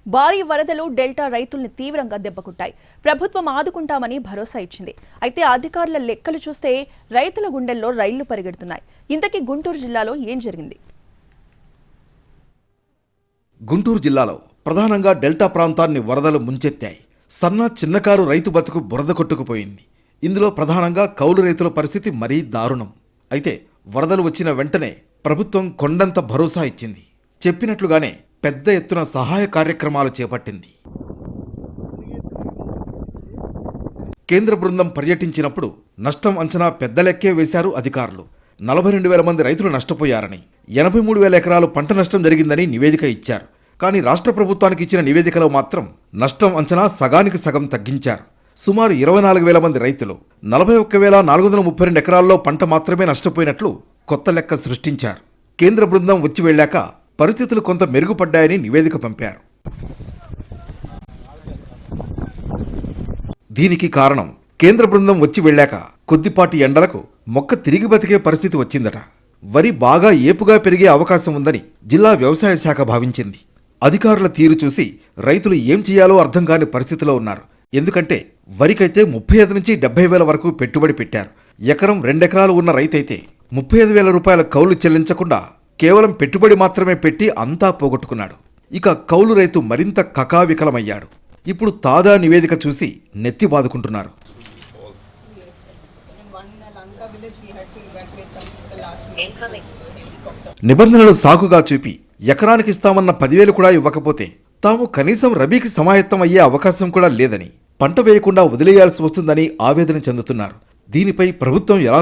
భారీ వరదలు డెల్టా రైతుల్ని తీవ్రంగా దెబ్బకొట్టాయి. ప్రభుత్వం ఆదుకుంటామని భరోసా ఇచ్చింది. అయితే అధికారుల లెక్కలు చూస్తే రైతుల గుండెల్లో రైళ్లు పరిగెడుతున్నాయి. ఇంతకీ గుంటూరు జిల్లాలో ఏం జరిగింది? గుంటూరు జిల్లాలో ప్రధానంగా డెల్టా ప్రాంతాన్ని వరదలు ముంచెత్తాయి. సన్న చిన్నకారు రైతు బతుకు బురద కొట్టుకుపోయింది. ఇందులో ప్రధానంగా కౌలు రైతుల పరిస్థితి మరీ దారుణం. అయితే వరదలు వచ్చిన వెంటనే ప్రభుత్వం కొండంత భరోసా ఇచ్చింది. చెప్పినట్లుగానే పెద్ద ఎత్తున సహాయ కార్యక్రమాలు చేపట్టింది. కేంద్ర బృందం పర్యటించినప్పుడు నష్టం అంచనా పెద్ద లెక్కే వేశారు అధికారులు. 42,000 మంది రైతులు నష్టపోయారని, 83,000 ఎకరాలు పంట నష్టం జరిగిందని నివేదిక ఇచ్చారు. కానీ రాష్ట్ర ప్రభుత్వానికి ఇచ్చిన నివేదికలో మాత్రం నష్టం అంచనా సగానికి సగం తగ్గించారు. సుమారు 24,000 మంది రైతులు 41,432 ఎకరాల్లో పంట మాత్రమే నష్టపోయినట్లు కొత్త లెక్క సృష్టించారు. కేంద్ర బృందం వచ్చి వెళ్లాక పరిస్థితులు కొంత మెరుగుపడ్డాయని నివేదిక పంపారు. దీనికి కారణం కేంద్ర బృందం వచ్చి వెళ్లాక కొద్దిపాటి ఎండలకు మొక్క తిరిగి బతికే పరిస్థితి వచ్చిందట. వరి బాగా ఏపుగా పెరిగే అవకాశం ఉందని జిల్లా వ్యవసాయ శాఖ భావించింది. అధికారుల తీరు చూసి రైతులు ఏం చేయాలో అర్థం కాని పరిస్థితిలో ఉన్నారు. ఎందుకంటే వరికైతే 35 నుంచి 70,000 వరకు పెట్టుబడి పెట్టారు. ఎకరం 2 ఎకరాలు ఉన్న రైతైతే 35,000 రూపాయల కౌలు చెల్లించకుండా కేవలం పెట్టుబడి మాత్రమే పెట్టి అంతా పోగొట్టుకున్నాడు. ఇక కౌలు రైతు మరింత కకావికలమయ్యాడు. ఇప్పుడు తాజా నివేదిక చూసి నెత్తి బాదుకుంటున్నారు. నిబంధనలు సాకుగా చూపి ఎకరానికి ఇస్తామన్న 10,000 కూడా ఇవ్వకపోతే తాము కనీసం రబీకి సమాయత్తం అయ్యే అవకాశం కూడా లేదని, పంట వేయకుండా వదిలేయాల్సి వస్తుందని ఆవేదన చెందుతున్నారు. దీనిపై ప్రభుత్వం ఎలా